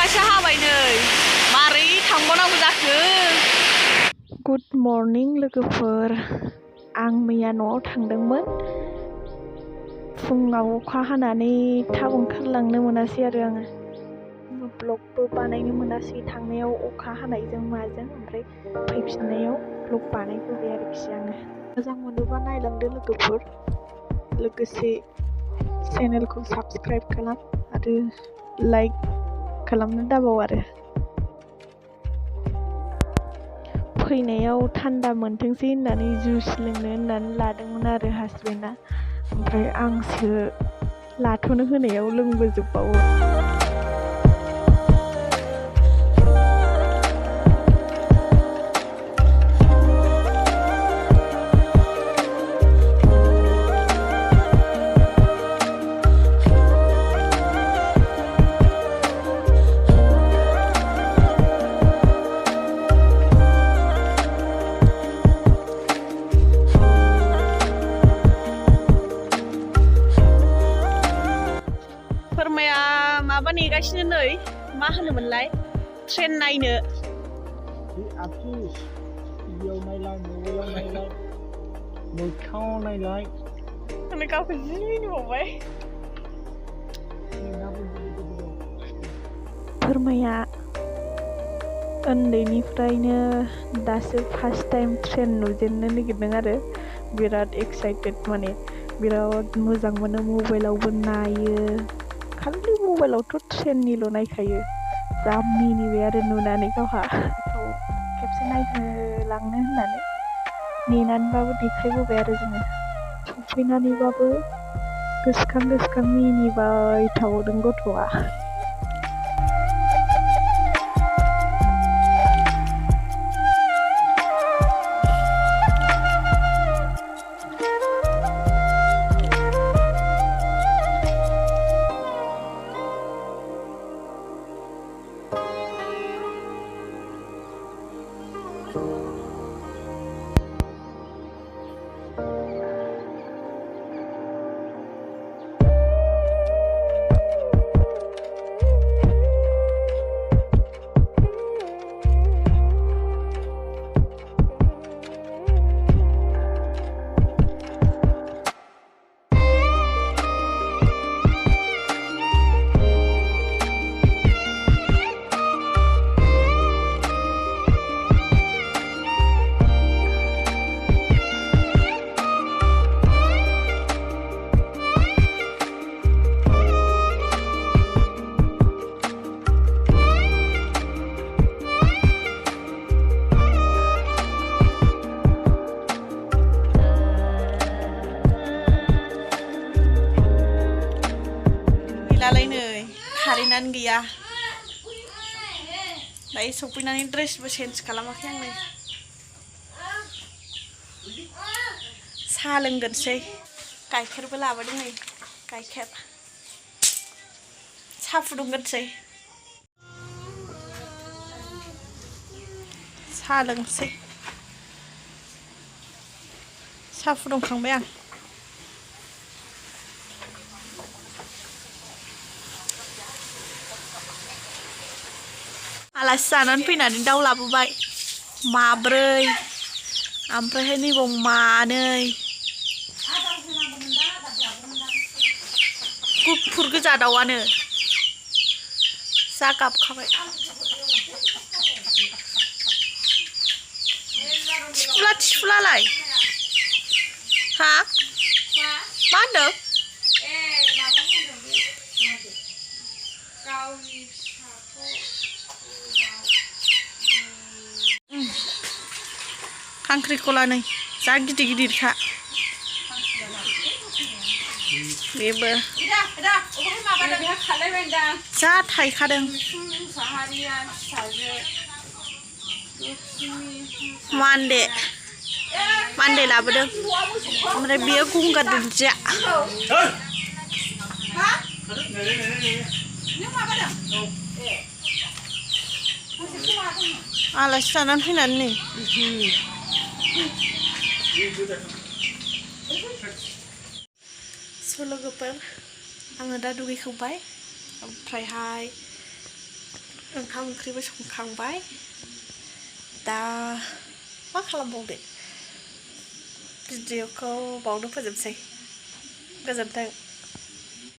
अखासो हाबाय नै मारै थांबावनांगौ जाखो। गुड मर्निं लोगोफोर, आं मैया न'आव थांदोंमोन। फुङाव अखा हानानै थाब ओंखारलांनो मोनासै आरो आङो ब्लगबो बानायनो मोनासै। थांनायाव अखा हानायजों माजों, ओमफ्राय फैफिननायाव ब्लग बानायबोबाय आरोखि आङो। मोजां मोनोबा नायलांदो लोगोफोर, लोगोसे चेनेलखौ साबस्क्राइब खालाम आरो लाइक खालामनो दाबाव आरो। फैनायाव थान्दा मोनथोंसै होननानै जुइस लोंनो होननानै लादोंमोन आरो हासबेन्डआ, ओमफ्राय आंसो लाथ'नो होनायाव लोंबोजोबबावो। फोरमाया माबा नेगासिनो नै, मा होनोमोनलाय, ट्रेन नायनो। गावखौ जि मिनिबावबाय। फोरमाया उन्दैनिफ्रायनो दासो फार्स्ट टाइम ट्रेन नुजेननो नागिरदों आरो बिराद एक्साइटेड, माने बिराद मोजां मोनो। मबाइलावबो नायो, खालि मबाइलावथ' ट्रेननिल' नायखायो। जा मिनिबाय आरो नुनानै गावहा खेबसे नायहोलांनो होननानै नेनानैबाबो देखायबोबाय आरो जोङो। सफैनानैबाबो गोसोखां गोसोखां मिनिबाय थाबावदों गथ'आ। दालाय नै कारेन्टआनो गैया। दायो सफैनानै ड्रेसबो चेन्ज खालामाखै आं नै। साहा लोंगोनसै, गाइखेरबो लाबोदों नै, गाइखेर साहा फुदुंगोनसै, साहा लोंसै। साहा फुदुंखांबाय आं। आलासि जानानै फैनानै दाउ लाबोबाय माब्रै, ओमफ्रायहाय नैबाव मानै। गुफुर गोजा दाउआनो जा गाबखाबाय। थिफुलालाय हा मा होनदों? खांख्रिखला नै जा गिदिर गिदिरखा बेबो जा थाइखादों। मान्दे लाबोदों, ओमफ्राय बेयो गंगार दुन्दिया। आलासि जानानै फैनानै नै लोगोफोर, आङो दा दुगैखांबाय, ओमफ्रायहाय ओंखाम ओंख्रिबो संखांबाय दा मा खालामबावनो भिडिअखौ बावनो फोजोबसै गोजोन्थों